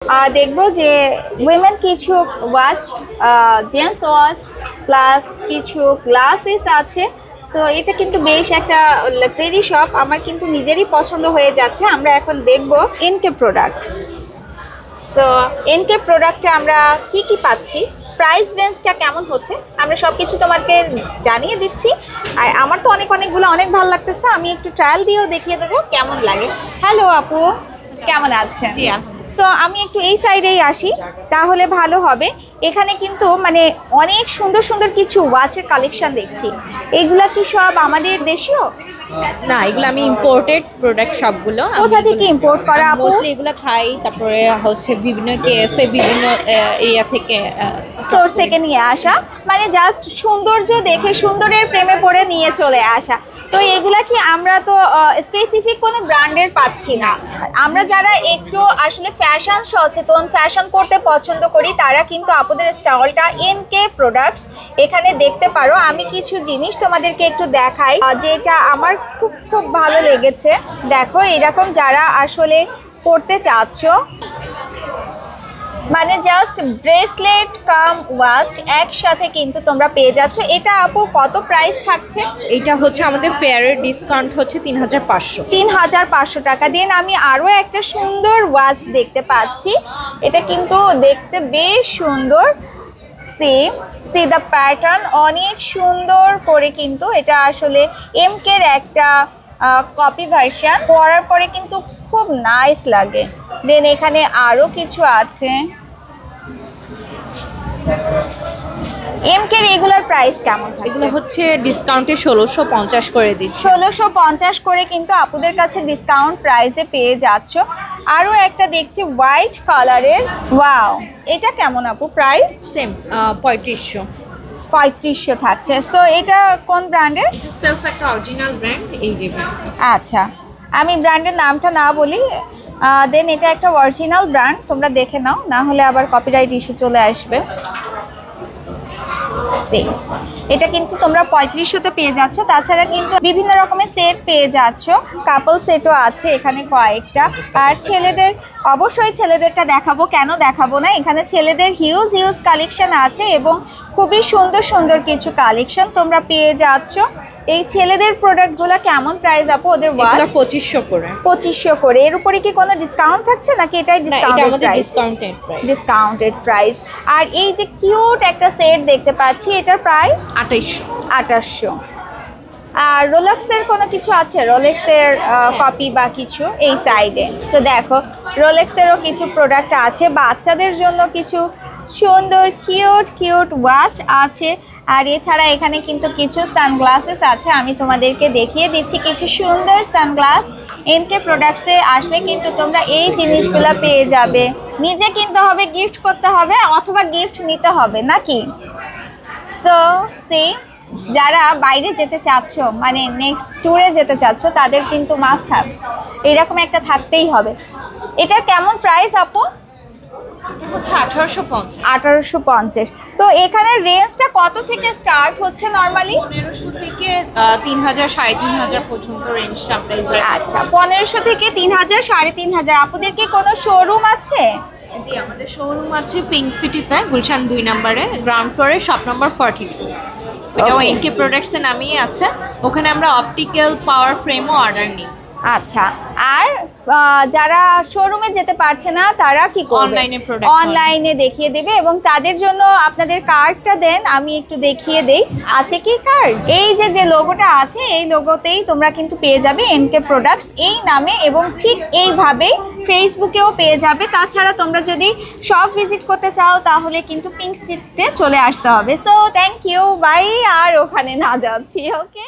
দেখবো যে উইমেন কিছু ওয়াচ, জেন্টস ওয়াচ প্লাস কিছু গ্লাসেস আছে। সো এটা কিন্তু বেশ একটা লাক্সারি শপ, আমার কিন্তু নিজেরই পছন্দ হয়ে যাচ্ছে। আমরা এখন দেখব এনকে প্রোডাক্ট। সো এনকে প্রোডাক্টে আমরা কি কি পাচ্ছি, প্রাইস রেঞ্জটা কেমন হচ্ছে, আমরা সব কিছু তোমাকে জানিয়ে দিচ্ছি। আর আমার তো অনেকগুলো অনেক ভালো লাগতেছে, আমি একটু ট্রায়াল দিয়েও দেখিয়ে দেবো কেমন লাগে। হ্যালো আপু, কেমন আছেন? সো আমি একটু এই সাইডেই আসি তাহলে ভালো হবে। এখানে কিন্তু মানে অনেক সুন্দর সুন্দর কিছু ওয়াচের কালেকশন দেখছি। এগুলা কি সব আমাদের দেশীয়? না, এগুলো আমি ইম্পোর্টেড প্রোডাক্ট সবগুলো। কোথা থেকে ইম্পোর্ট করা আপু? মোস্টলি এগুলো থাই, তারপরে হচ্ছে বিভিন্ন কেএসএ বিভিন্ন এরিয়া থেকে সোর্স থেকে নিয়ে আসা, মানে জাস্ট সৌন্দর্য দেখে সুন্দরের প্রেমে পড়ে নিয়ে চলে আসা। তো এগুলা কি আমরা তো স্পেসিফিক কোনো ব্র্যান্ডের পাচ্ছি না। আমরা যারা একটু আসলে ফ্যাশন সচেতন, ফ্যাশন করতে পছন্দ করি, তারা কিন্তু আপনাদের স্টলটা এনকে প্রোডাক্টস এখানে দেখতে পারো। আমি কিছু জিনিস তোমাদেরকে একটু দেখাই যেটা আমার খুব ভালো লেগেছে। দেখো এরকম যারা আসলে পড়তে চাচ্ছ, মানে জাস্ট ব্রেসলেট কাম ওয়াচ একসাথে কিন্তু তোমরা পেয়ে যাচ্ছ। এটা আপু কত প্রাইস থাকছে? এটা হচ্ছে আমাদের ফেয়ারের ডিসকাউন্ট হচ্ছে 3500 3500 টাকা। দেন আমি আরও একটা সুন্দর ওয়াচ দেখতে পাচ্ছি, এটা কিন্তু দেখতে বেশ সুন্দর। সি দ্য প্যাটার্ন অনেক সুন্দর করে, কিন্তু এটা আসলে এমকের একটা কপি ভার্সন। পরার পরে কিন্তু খুব নাইস লাগে। দেন এখানে আরও কিছু আছে। এমকের রেগুলার প্রাইস কেমন? এগুলো হচ্ছে ডিসকাউন্টে 1650 করে দিচ্ছি। 1650 করে কিন্তু আপুদের কাছে ডিসকাউন্ট প্রাইসে পেয়ে যাচ্ছ। আরও একটা দেখছি হোয়াইট কালারের, ওয়াও, এটা কেমন আপু প্রাইস? সেম 3500 3500 থাকছে। সো এটা কোন ব্র্যান্ডের? সেলস একটা অরিজিনাল ব্র্যান্ড, এই যে আচ্ছা, আমি ব্র্যান্ডের নামটা না বলি। দেন এটা একটা অরিজিনাল ব্র্যান্ড, তোমরা দেখে নাও, না হলে আবার কপিরাইট ইস্যু চলে আসবে। এটা কিন্তু তোমরা 3500তে পেয়ে যাচ্ছ। তাছাড়া কিন্তু বিভিন্ন রকমের সেট পেয়ে যাচ্ছ, কাপল সেটও আছে এখানে কয়েকটা। আর ছেলেদের, অবশ্যই ছেলেদেরটা দেখাবো, কেন দেখাবো না। এখানে ছেলেদের হিউজ কালেকশন আছে এবং খুবই সুন্দর কিছু কালেকশন তোমরা পেয়ে যাচ্ছ। এই ছেলেদের প্রোডাক্টগুলো কেমন প্রাইস আপু ওদের? 2500 করে। 2500 করে। এর উপরে কি কোনো ডিসকাউন্ট থাকছে নাকি এটাই ডিসকাউন্টেড প্রাইস? আর এই যে কিউট একটা সেট দেখতে পাচ্ছি, এটার প্রাইস 2800। আর রোলেক্সের কোনো কিছু আছে? রোলেক্সের কপি বা কিছু এই সাইডে। সো দেখো রোলেক্সেরও কিছু প্রোডাক্ট আছে। বাচ্চাদের জন্য কিছু সুন্দর কিউট ওয়াচ আছে। আর এছাড়া এখানে কিন্তু কিছু সানগ্লাসেস আছে, আমি তোমাদেরকে দেখিয়ে দিচ্ছি কিছু সুন্দর সানগ্লাস। এনকে প্রোডাক্টসে আসলে কিন্তু তোমরা এই জিনিসগুলো পেয়ে যাবে। নিজে কিনতে হবে, গিফট করতে হবে, অথবা গিফট নিতে হবে নাকি? সো যারা বাইরে যেতে চাচ্ছ, মানে নেক্সট ট্যুরে যেতে চাচ্ছ, তাদের কিন্তু মাস্ট হ্যাভ এরকম একটা থাকতেই হবে। এটার কেমন প্রাইস আপু? হচ্ছে 1850। তো এখানে রেঞ্জটা কত থেকে স্টার্ট হচ্ছে নরমালি? 1500 থেকে 3000 3500 পর্যন্ত রেঞ্জটা আপনার। আচ্ছা, 1500 থেকে 3000 3500। আপনাদের কি কোনো শোরুম আছে? জি, আমাদের শোরুম আছে পিঙ্ক সিটিতে, গুলশান 2 নম্বরে, গ্রাউন্ড ফ্লোরে, শপ নাম্বার 42। এটাও এনকে প্রোডাক্টসের নামেই আছে। ওখানে আমরা অপটিক্যাল পাওয়ার ফ্রেমও অর্ডার নিই। আচ্ছা, আর যারা শোরুমে যেতে পারছে না তারা কি করবে? অনলাইনে দেখিয়ে দেবে। এবং তাদের জন্য আপনাদের কার্ডটা দেন, আমি একটু দেখিয়ে দেই। আছে কি কার্ড? এই যে লোগোটা আছে, এই লোগোতেই তোমরা কিন্তু পেয়ে যাবে এনকে প্রোডাক্টস এই নামে, এবং ঠিক এইভাবেই ফেসবুকেও পেয়ে যাবে। তাছাড়া তোমরা যদি শপ ভিজিট করতে চাও তাহলে কিন্তু পিঙ্ক সিটিতে চলে আসতে হবে। So thank you, bye. আর ওখানে না যাচ্ছি, ওকে।